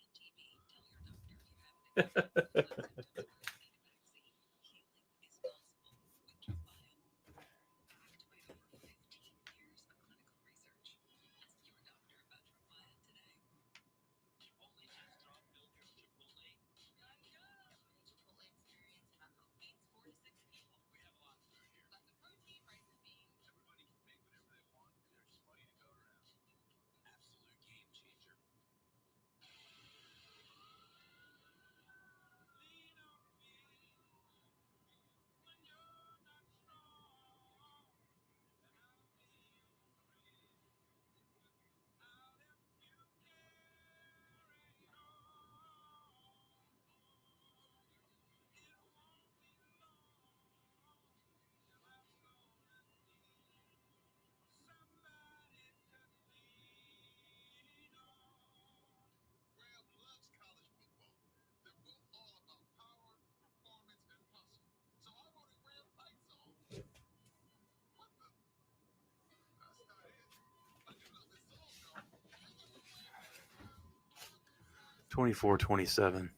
S1: 24-27.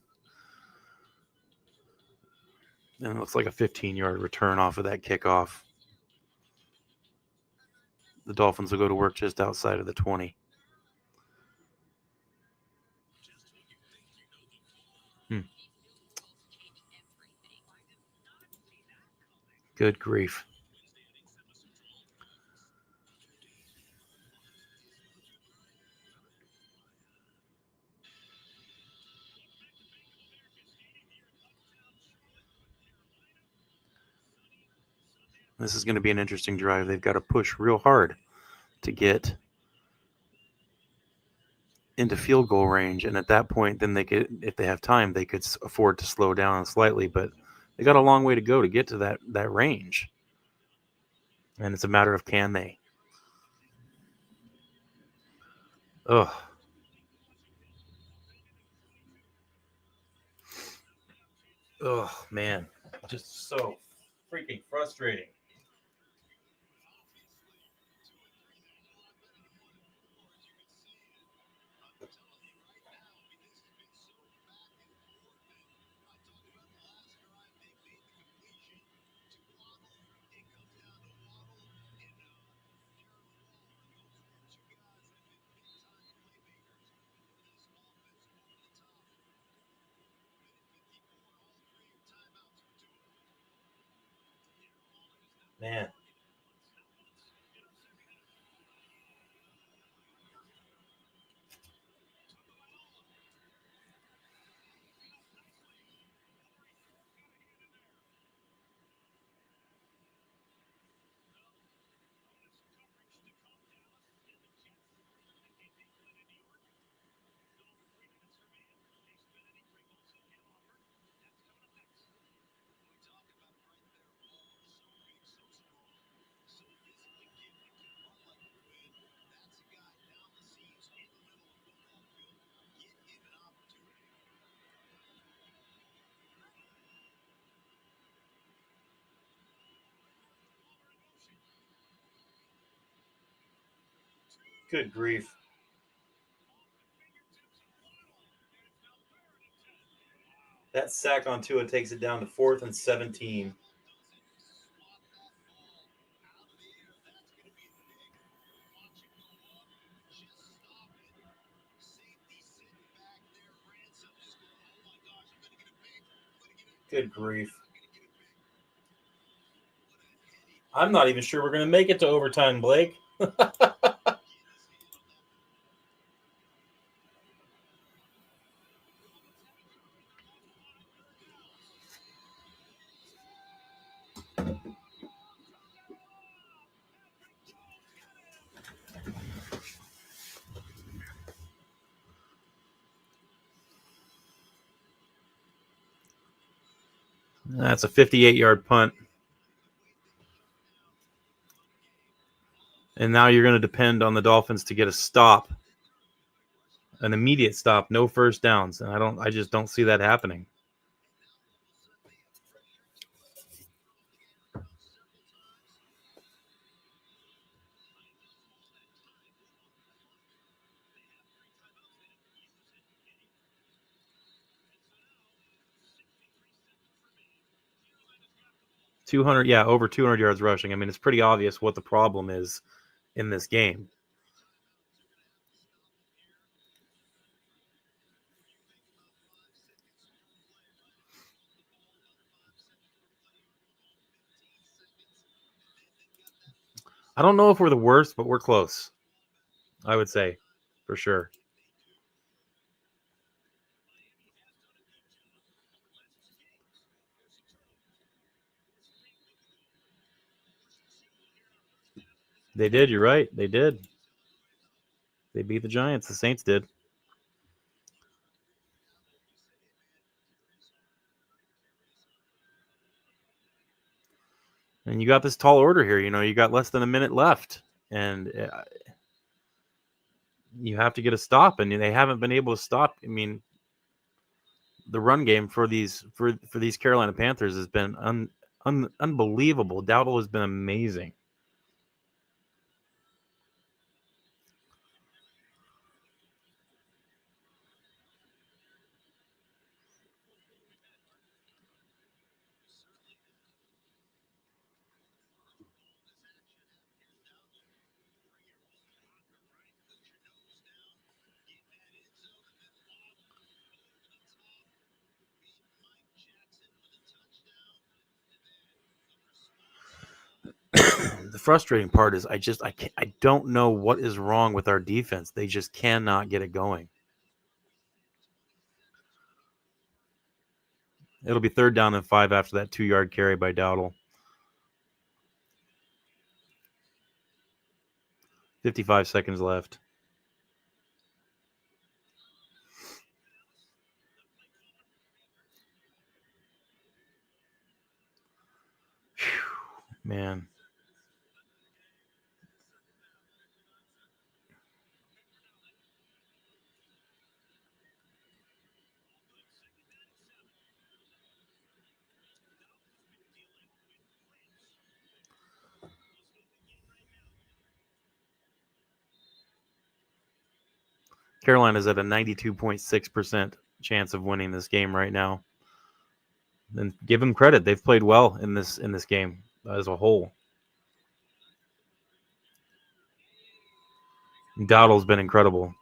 S1: And it looks like a 15-yard return off of that kickoff. The Dolphins will go to work just outside of the 20. Good grief. This is going to be an interesting drive. They've got to push real hard to get into field goal range, and at that point, then they could, if they have time, they could afford to slow down slightly. But they got a long way to go to get to that range, and it's a matter of can they. Ugh. Ugh, man, just so freaking frustrating. Man. Good grief. That sack on Tua takes it down to 4th and 17. Good grief. I'm not even sure we're going to make it to overtime, Blake. That's a 58-yard punt. And now you're going to depend on the Dolphins to get a stop, an immediate stop, no first downs. And I just don't see that happening. Over 200 yards rushing. I mean, it's pretty obvious what the problem is in this game. I don't know if we're the worst, but we're close. I would say, for sure. They did. You're right. They did. They beat the Giants. The Saints did. And you got this tall order here. You got less than a minute left, and you have to get a stop, and they haven't been able to stop. I mean, the run game for these Carolina Panthers has been unbelievable. Dowdle has been amazing. The frustrating part is I don't know what is wrong with our defense. They just cannot get it going. It'll be 3rd down and 5 after that 2-yard carry by Dowdle. 55 seconds left. Whew, man. Carolina's at a 92.6% chance of winning this game right now. And give them credit. They've played well in this game as a whole. Dowdle's been incredible.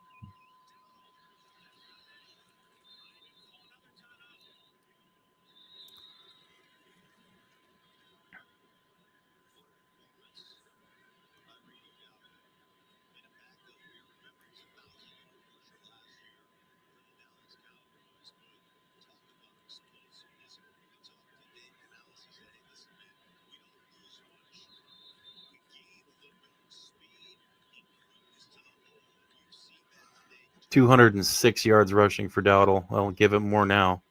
S1: .206 yards rushing for Dowdle. I'll give it more now.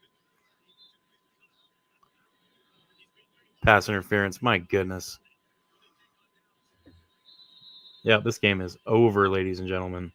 S1: Pass interference. My goodness. Yeah, this game is over, ladies and gentlemen.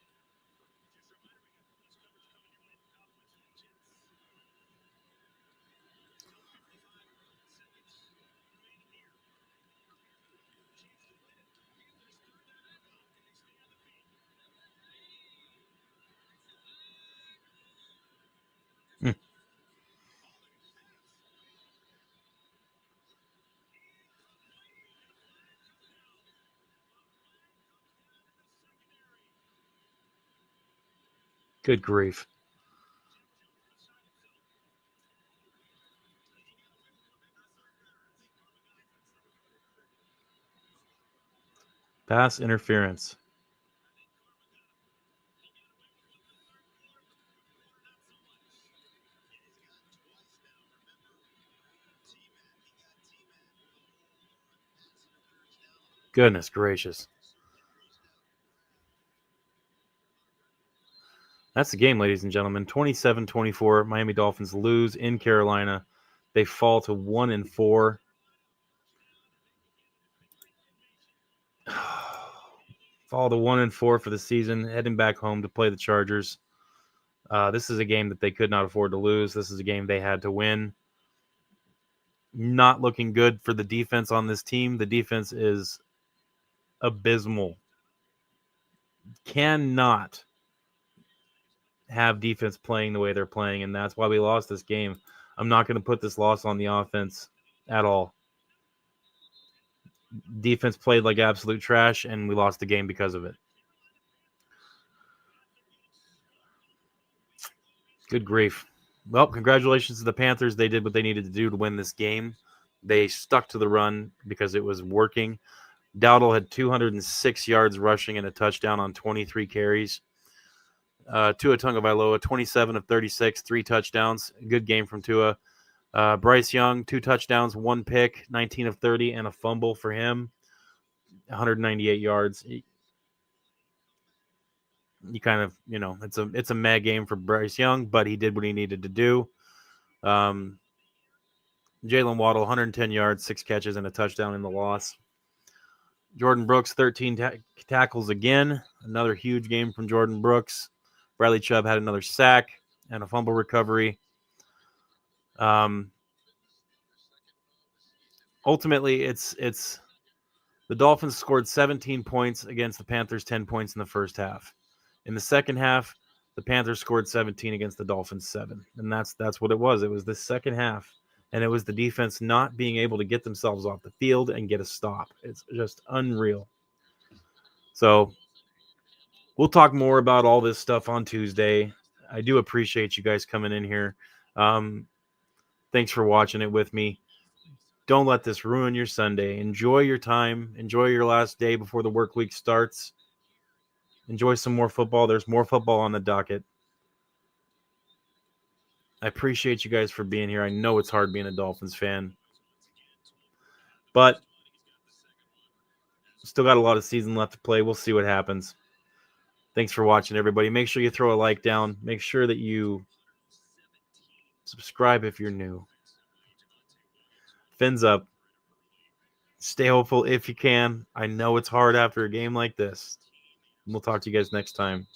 S1: Good grief. Pass interference. Goodness gracious. That's the game, ladies and gentlemen. 27-24. Miami Dolphins lose in Carolina. They fall to 1-4. Fall to 1-4 for the season, heading back home to play the Chargers. This is a game that they could not afford to lose. This is a game they had to win. Not looking good for the defense on this team. The defense is abysmal. Cannot have defense playing the way they're playing, and that's why we lost this game. I'm not going to put this loss on the offense at all. Defense played like absolute trash, and we lost the game because of it. Good grief. Well, congratulations to the Panthers. They did what they needed to do to win this game. They stuck to the run because it was working. Dowdle had 206 yards rushing and a touchdown on 23 carries. Tua Tagovailoa, 27 of 36, 3 touchdowns. Good game from Tua. Bryce Young, 2 touchdowns, 1 pick, 19 of 30, and a fumble for him. 198 yards. You kind of, it's a mad game for Bryce Young, but he did what he needed to do. Jalen Waddle, 110 yards, 6 catches, and a touchdown in the loss. Jordan Brooks, 13 tackles again. Another huge game from Jordan Brooks. Bradley Chubb had another sack and a fumble recovery. Ultimately, it's the Dolphins scored 17 points against the Panthers, 10 points in the first half. In the second half, the Panthers scored 17 against the Dolphins, 7. And that's what it was. It was the second half, and it was the defense not being able to get themselves off the field and get a stop. It's just unreal. So we'll talk more about all this stuff on Tuesday. I do appreciate you guys coming in here. Thanks for watching it with me. Don't let this ruin your Sunday. Enjoy your time. Enjoy your last day before the work week starts. Enjoy some more football. There's more football on the docket. I appreciate you guys for being here. I know it's hard being a Dolphins fan, but still got a lot of season left to play. We'll see what happens. Thanks for watching, everybody. Make sure you throw a like down. Make sure that you subscribe if you're new. Fins up. Stay hopeful if you can. I know it's hard after a game like this. We'll talk to you guys next time.